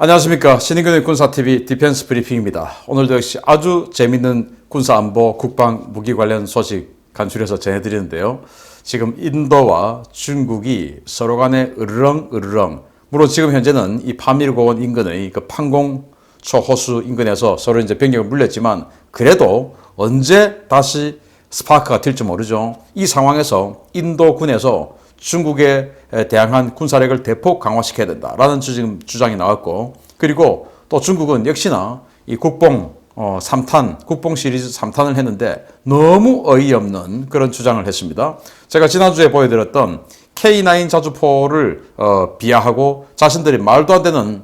안녕하십니까. 신인근의 군사TV 디펜스 브리핑입니다. 오늘도 역시 아주 재밌는 군사안보 국방 무기 관련 소식 간추려서 전해드리는데요. 지금 인도와 중국이 서로 간에 으르렁 물론 지금 현재는 이 파밀고원 인근의 그 판공초 호수 인근에서 서로 이제 병력을 물렸지만 그래도 언제 다시 스파크가 튈지 모르죠. 이 상황에서 인도군에서 중국에 대항한 군사력을 대폭 강화시켜야 된다라는 지금 주장이 나왔고, 그리고 또 중국은 역시나 이 국봉 3탄, 국봉 시리즈 3탄을 했는데 너무 어이없는 그런 주장을 했습니다. 제가 지난주에 보여드렸던 K9 자주포를 비하하고 자신들이 말도 안 되는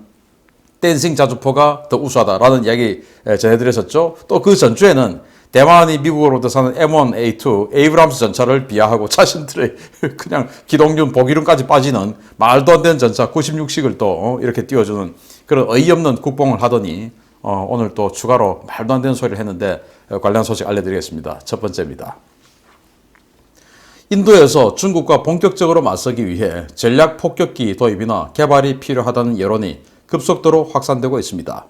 댄싱 자주포가 더 우수하다라는 이야기 전해드렸었죠. 또 그 전주에는 대만이 미국으로부터 사는 M1A2 에이브람스 전차를 비하하고 자신들의 그냥 기동균, 보기륜까지 빠지는 말도 안 되는 전차 96식을 또 이렇게 띄워주는 그런 어이없는 국뽕을 하더니 오늘 또 추가로 말도 안 되는 소리를 했는데 관련 소식 알려드리겠습니다. 첫 번째입니다. 인도에서 중국과 본격적으로 맞서기 위해 전략 폭격기 도입이나 개발이 필요하다는 여론이 급속도로 확산되고 있습니다.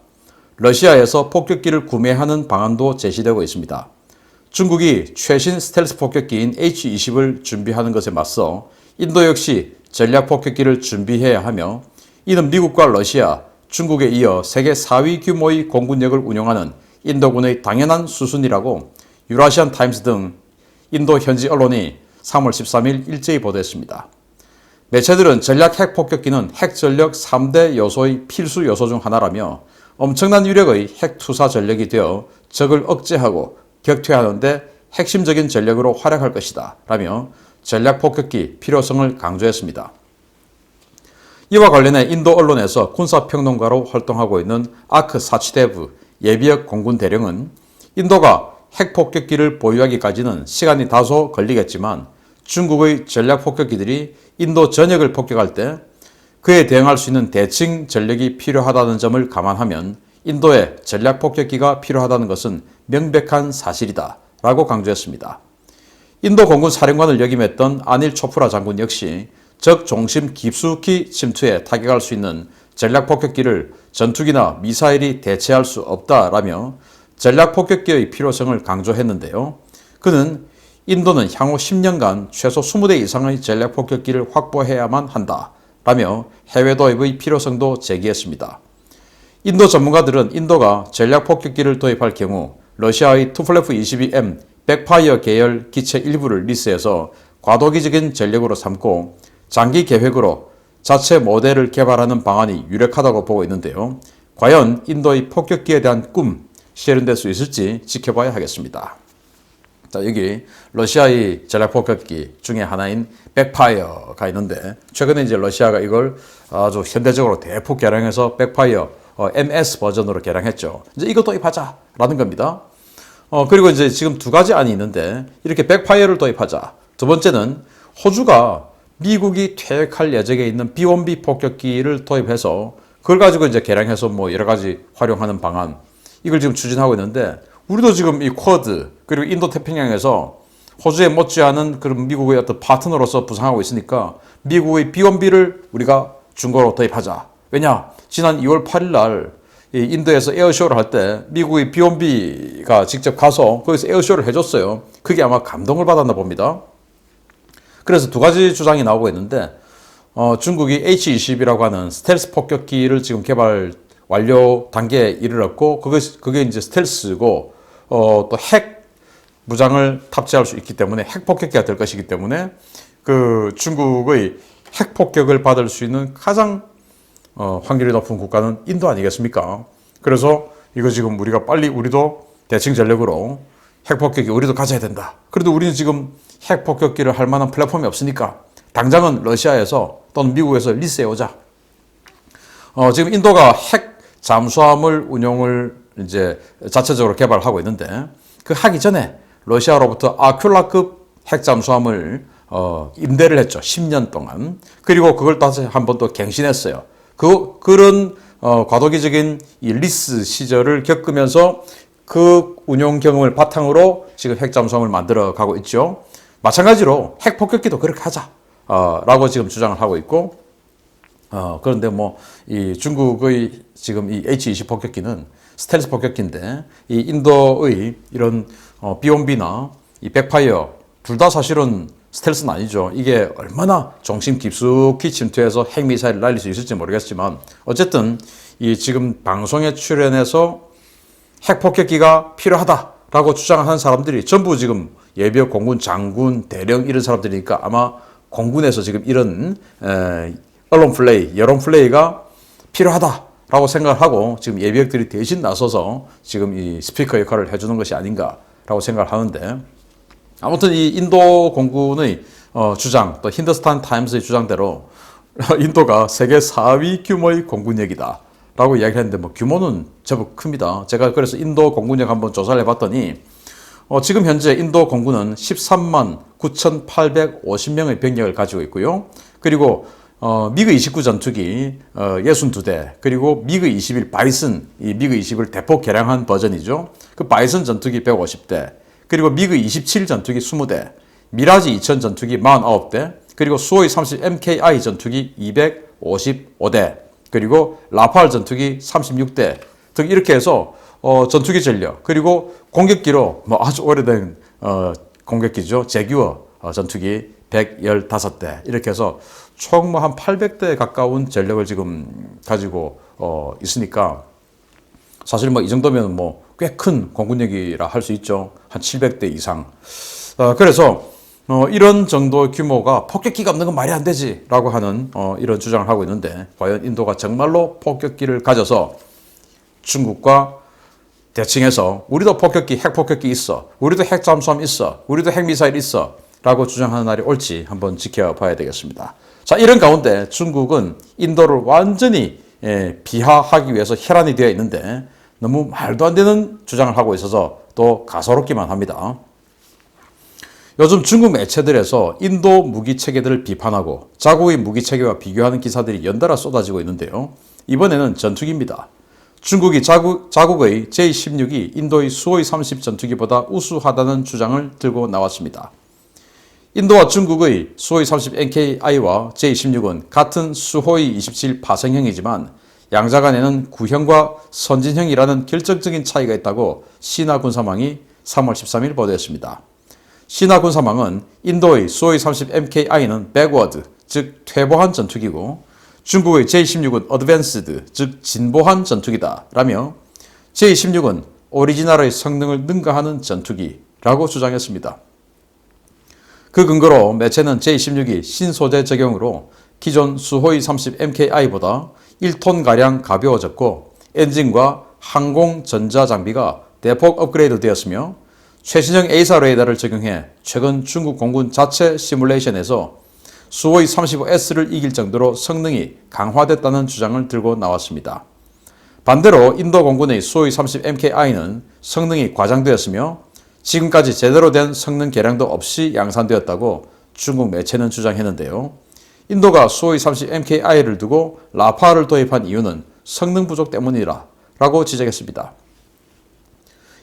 러시아에서 폭격기를 구매하는 방안도 제시되고 있습니다. 중국이 최신 스텔스 폭격기인 H-20을 준비하는 것에 맞서 인도 역시 전략 폭격기를 준비해야 하며, 이는 미국과 러시아, 중국에 이어 세계 4위 규모의 공군력을 운영하는 인도군의 당연한 수순이라고 유라시안 타임스 등 인도 현지 언론이 3월 13일 일제히 보도했습니다. 매체들은 전략 핵폭격기는 핵전력 3대 요소의 필수 요소 중 하나라며 엄청난 위력의 핵투사 전력이 되어 적을 억제하고 격퇴하는 데 핵심적인 전력으로 활약할 것이다 라며 전략 폭격기 필요성을 강조했습니다. 이와 관련해 인도 언론에서 군사평론가로 활동하고 있는 아크 사치데브 예비역 공군 대령은 인도가 핵폭격기를 보유하기까지는 시간이 다소 걸리겠지만 중국의 전략 폭격기들이 인도 전역을 폭격할 때 그에 대응할 수 있는 대칭 전력이 필요하다는 점을 감안하면 인도에 전략 폭격기가 필요하다는 것은 명백한 사실이다 라고 강조했습니다. 인도 공군 사령관을 역임했던 아닐 초프라 장군 역시 적 중심 깊숙이 침투해 타격할 수 있는 전략 폭격기를 전투기나 미사일이 대체할 수 없다라며 전략 폭격기의 필요성을 강조했는데요. 그는 인도는 향후 10년간 최소 20대 이상의 전략 폭격기를 확보해야만 한다 라며 해외 도입의 필요성도 제기했습니다. 인도 전문가들은 인도가 전략 폭격기를 도입할 경우 러시아의 투플레프 22M 백파이어 계열 기체 일부를 리스해서 과도기적인 전력으로 삼고 장기 계획으로 자체 모델을 개발하는 방안이 유력하다고 보고 있는데요. 과연 인도의 폭격기에 대한 꿈 실현될 수 있을지 지켜봐야 하겠습니다. 자, 여기 러시아의 전략 폭격기 중에 하나인 백파이어가 있는데 최근에 이제 러시아가 이걸 아주 현대적으로 대폭 개량해서 백파이어 MS 버전으로 개량했죠. 이제 이거 도입하자라는 겁니다. 그리고 이제 지금 두 가지 안이 있는데 이렇게 백파이어를 도입하자. 두 번째는 호주가 미국이 퇴역할 예정에 있는 B-1B 폭격기를 도입해서 그걸 가지고 이제 개량해서 뭐 여러 가지 활용하는 방안, 이걸 지금 추진하고 있는데 우리도 지금 이 쿼드 그리고 인도 태평양에서 호주에 못지않은 그런 미국의 어떤 파트너로서 부상하고 있으니까 미국의 B-1B를 우리가 중고로 도입하자. 왜냐? 지난 2월 8일 날 인도에서 에어쇼를 할 때 미국의 B-1B가 직접 가서 거기서 에어쇼를 해줬어요. 그게 아마 감동을 받았나 봅니다. 그래서 두 가지 주장이 나오고 있는데 중국이 H-20이라고 하는 스텔스 폭격기를 지금 개발 완료 단계에 이르렀고 그게 이제 스텔스고 또 핵 무장을 탑재할 수 있기 때문에 핵 폭격기가 될 것이기 때문에 그 중국의 핵 폭격을 받을 수 있는 가장 확률이 높은 국가는 인도 아니겠습니까? 그래서 이거 지금 우리가 빨리 우리도 대칭 전력으로 핵 폭격기 우리도 가져야 된다. 그래도 우리는 지금 핵 폭격기를 할 만한 플랫폼이 없으니까 당장은 러시아에서 또는 미국에서 리스해오자. 지금 인도가 핵 잠수함을 운용을 이제 자체적으로 개발하고 있는데 그 하기 전에 러시아로부터 아큘라급 핵 잠수함을 임대를 했죠. 10년 동안. 그리고 그걸 다시 한 번 더 갱신했어요. 그런 과도기적인 이 리스 시절을 겪으면서 그 운용 경험을 바탕으로 지금 핵 잠수함을 만들어 가고 있죠. 마찬가지로 핵 폭격기도 그렇게 하자 라고 지금 주장을 하고 있고, 그런데 뭐 이 중국의 지금 이 H-20 폭격기는 스텔스 폭격기인데 이 인도의 이런 B-1B나 이 백파이어 둘 다 사실은 스텔스는 아니죠. 이게 얼마나 중심 깊숙이 침투해서 핵미사일을 날릴 수 있을지 모르겠지만 어쨌든 이 지금 방송에 출연해서 핵폭격기가 필요하다라고 주장하는 사람들이 전부 지금 예비역 공군 장군 대령 이런 사람들이니까 아마 공군에서 지금 이런 언론 플레이, 여론 플레이가 필요하다라고 생각을 하고 지금 예비역들이 대신 나서서 지금 이 스피커 역할을 해주는 것이 아닌가라고 생각을 하는데 아무튼 이 인도 공군의 주장, 또 힌두스탄 타임스의 주장대로 인도가 세계 4위 규모의 공군력이다 라고 이야기했는데 뭐 규모는 제법 큽니다. 제가 그래서 인도 공군력 한번 조사를 해봤더니 지금 현재 인도 공군은 13만 9,850명의 병력을 가지고 있고요. 그리고 미그 29 전투기 62대, 그리고 미그 21 바이슨, 이 미그 20을 대폭 개량한 버전이죠. 그 바이슨 전투기 150대, 그리고 미그 27 전투기 20대, 미라지 2000 전투기 49대, 그리고 수호이 30 MKI 전투기 255대, 그리고 라팔 전투기 36대 등 이렇게 해서 전투기 전력, 그리고 공격기로 뭐 아주 오래된 공격기죠. 제규어 전투기 115대 이렇게 해서 총 뭐 한 800대 가까운 전력을 지금 가지고 있으니까 사실 뭐 이 정도면 뭐 꽤 큰 공군력이라 할 수 있죠. 한 700대 이상. 그래서 이런 정도 규모가 폭격기가 없는 건 말이 안 되지 라고 하는 이런 주장을 하고 있는데 과연 인도가 정말로 폭격기를 가져서 중국과 대칭해서 우리도 폭격기, 핵폭격기 있어, 우리도 핵잠수함 있어, 우리도 핵미사일 있어 라고 주장하는 날이 올지 한번 지켜봐야 되겠습니다. 자, 이런 가운데 중국은 인도를 완전히 비하하기 위해서 혈안이 되어 있는데 너무 말도 안 되는 주장을 하고 있어서 또 가소롭기만 합니다. 요즘 중국 매체들에서 인도 무기 체계들을 비판하고 자국의 무기 체계와 비교하는 기사들이 연달아 쏟아지고 있는데요. 이번에는 전투기입니다. 중국이 자국의 J-16이 인도의 수호이 30 전투기보다 우수하다는 주장을 들고 나왔습니다. 인도와 중국의 수호이 30 MKI와 J-16은 같은 수호이 27 파생형이지만 양자 간에는 구형과 선진형이라는 결정적인 차이가 있다고 신화 군사망이 3월 13일 보도했습니다. 신화 군사망은 인도의 수호이 30 MKI는 백워드, 즉 퇴보한 전투기고 중국의 J-16은 어드밴스드, 즉 진보한 전투기다 라며 J-16은 오리지널의 성능을 능가하는 전투기라고 주장했습니다. 그 근거로 매체는 J-16이 신소재 적용으로 기존 수호이 30 MKI보다 1톤가량 가벼워졌고 엔진과 항공 전자 장비가 대폭 업그레이드 되었으며 최신형 A사 레이더를 적용해 최근 중국 공군 자체 시뮬레이션에서 수호이 35S를 이길 정도로 성능이 강화됐다는 주장을 들고 나왔습니다. 반대로 인도 공군의 수호이 30 MKI는 성능이 과장되었으며 지금까지 제대로 된 성능 개량도 없이 양산되었다고 중국 매체는 주장했는데요. 인도가 수호이 30 MKI를 두고 라파를 도입한 이유는 성능 부족 때문이라고 지적했습니다.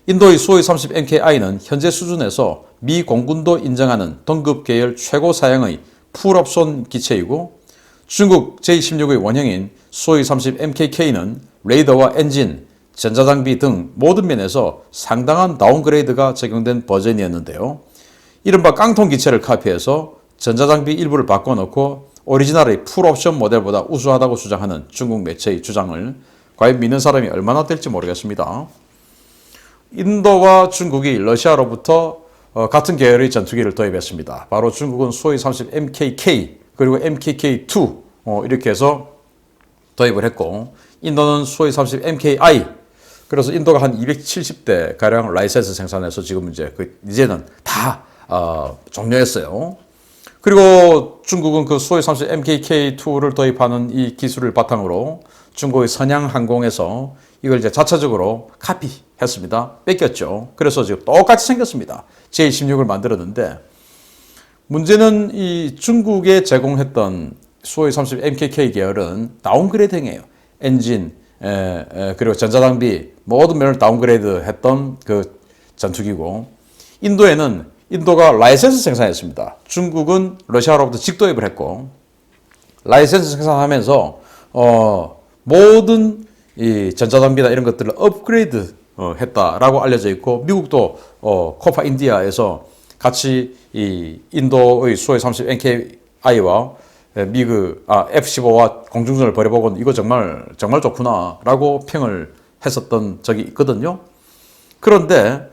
인도의 수호이 30 MKI는 현재 수준에서 미 공군도 인정하는 동급 계열 최고 사양의 풀옵션 기체이고 중국 J-16의 원형인 수호이 30 MKK는 레이더와 엔진, 전자장비 등 모든 면에서 상당한 다운그레이드가 적용된 버전이었는데요. 이른바 깡통 기체를 카피해서 전자장비 일부를 바꿔놓고 오리지널의 풀옵션 모델보다 우수하다고 주장하는 중국 매체의 주장을 과연 믿는 사람이 얼마나 될지 모르겠습니다. 인도와 중국이 러시아로부터 같은 계열의 전투기를 도입했습니다. 바로 중국은 수호이 30 MKK 그리고 MKK2 이렇게 해서 도입을 했고 인도는 수호이 30 MKI 그래서 인도가 한 270대 가량 라이센스 생산해서 지금 이제는 다 종료했어요. 그리고 중국은 그 수호이 30 MKK2를 도입하는 이 기술을 바탕으로 중국의 선양항공에서 이걸 이제 자체적으로 카피했습니다. 뺏겼죠. 그래서 지금 똑같이 생겼습니다. J-16을 만들었는데 문제는 이 중국에 제공했던 수호이 30 MKK 계열은 다운그레이딩이에요. 엔진, 그리고 전자장비 모든 면을 다운그레이드 했던 그 전투기고 인도가 라이센스 생산했습니다. 중국은 러시아로부터 직도입을 했고 라이센스 생산하면서 모든 이 전자장비나 이런 것들을 업그레이드 했다라고 알려져 있고, 미국도 코파 인디아에서 같이 이 인도의 수호의 30 NKI와 미그 F-15와 공중전을 벌여보고는 이거 정말 좋구나라고 평을 했었던 적이 있거든요. 그런데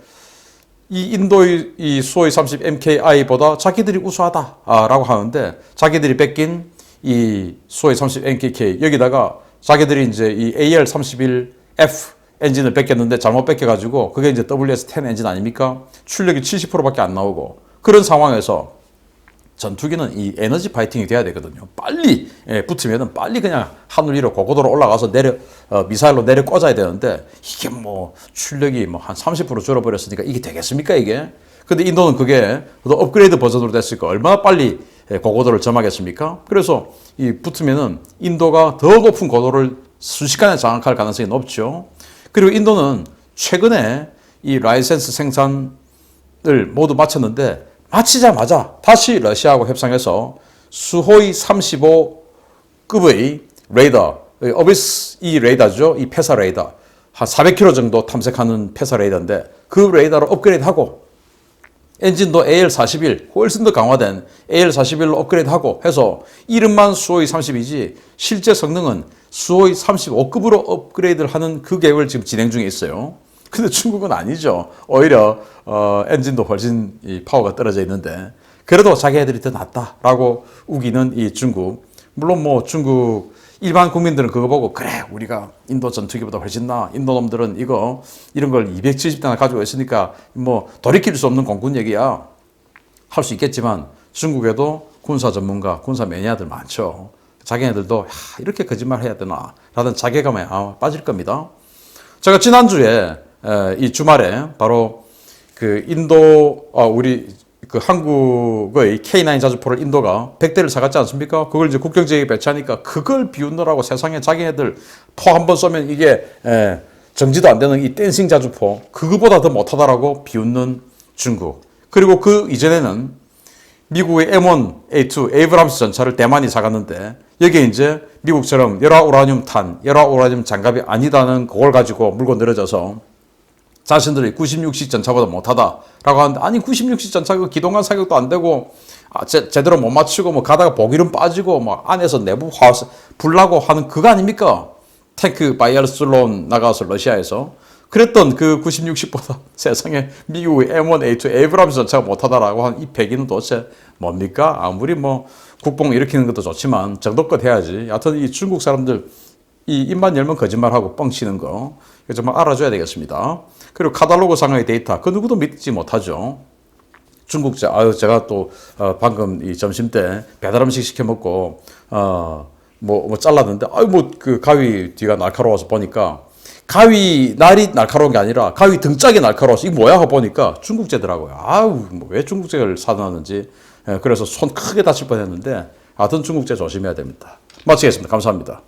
이 인도의 이 수호의 30 MKI보다 자기들이 우수하다라고 하는데, 자기들이 뺏긴 이 수호의 30 MKK 여기다가 자기들이 이제 이 AL-31F 엔진을 뺏겼는데 잘못 뺏겨가지고 그게 이제 WS-10 엔진 아닙니까? 출력이 70%밖에 안 나오고, 그런 상황에서 전투기는 이 에너지 파이팅이 돼야 되거든요. 빨리 붙으면은 빨리 그냥 하늘 위로 고고도로 올라가서 미사일로 내려 꽂아야 되는데, 이게 뭐 출력이 뭐 한 30% 줄어버렸으니까 이게 되겠습니까, 이게? 근데 인도는 그게 업그레이드 버전으로 됐으니까 얼마나 빨리 고고도를 점하겠습니까? 그래서 이 붙으면은 인도가 더 높은 고도를 순식간에 장악할 가능성이 높죠. 그리고 인도는 최근에 이 라이센스 생산을 모두 마쳤는데, 마치자마자 다시 러시아하고 협상해서 수호이 35급의 레이더, 어비스 이 레이더죠. 이 패사 레이더. 한 400km 정도 탐색하는 패사 레이더인데, 그 레이더로 업그레이드하고, 엔진도 AL-41, 훨씬 더 강화된 AL-41로 업그레이드하고 해서 이름만 수호이 30이지 실제 성능은 수호이 35급으로 업그레이드를 하는 그 계획을 지금 진행 중에 있어요. 근데 중국은 아니죠. 오히려 엔진도 훨씬 이 파워가 떨어져 있는데, 그래도 자기네들이 더 낫다라고 우기는 이 중국. 물론 뭐 중국 일반 국민들은 그거 보고 그래, 우리가 인도 전투기보다 훨씬 나. 인도 놈들은 이런 걸 270대나 가지고 있으니까 뭐 돌이킬 수 없는 공군 얘기야. 할 수 있겠지만 중국에도 군사 전문가, 군사 매니아들 많죠. 자기네들도 이렇게 거짓말 해야 되나 라는 자괴감에 빠질 겁니다. 제가 지난주에 이 주말에 바로 그 인도 우리 그 한국의 K9 자주포를 인도가 100대를 사갔지 않습니까? 그걸 이제 국경지역에 배치하니까 그걸 비웃느라고 세상에 자기네들 포 한 번 쏘면 이게 정지도 안 되는 이 댄싱 자주포, 그거보다 더 못하다라고 비웃는 중국. 그리고 그 이전에는 미국의 M1A2 에이브람스 전차를 대만이 사갔는데, 여기에 이제 미국처럼 열화 우라늄 탄, 열화 우라늄 장갑이 아니다는 그걸 가지고 물고 늘어져서 자신들이 96식 전차보다 못하다라고 하는데, 아니 96식 전차 그 기동간 사격도 안 되고 제대로 못 맞추고 뭐 가다가 보기름 빠지고 뭐 안에서 내부 불나고 하는 그거 아닙니까? 탱크 바이알슬론 나가서 러시아에서 그랬던 그 96식보다 세상에 미국의 M1A2 에이브람스 전차가 못하다라고 한 이 패기는 도대체 뭡니까? 아무리 뭐 국뽕 일으키는 것도 좋지만 정도껏 해야지. 여하튼 이 중국 사람들 이 입만 열면 거짓말하고 뻥치는 거 이거 정말 알아줘야 되겠습니다. 그리고 카탈로그 상의 데이터, 그 누구도 믿지 못하죠. 중국제, 제가 또 방금 이 점심 때 배달 음식 시켜 먹고 뭐 잘랐는데, 그 가위 뒤가 날카로워서 보니까 가위 날이 날카로운 게 아니라 가위 등짝이 날카로워서 이게 뭐야 하고 보니까 중국제더라고요. 뭐 왜 중국제를 사놨는지. 그래서 손 크게 다칠 뻔했는데, 하여튼 중국제 조심해야 됩니다. 마치겠습니다. 감사합니다.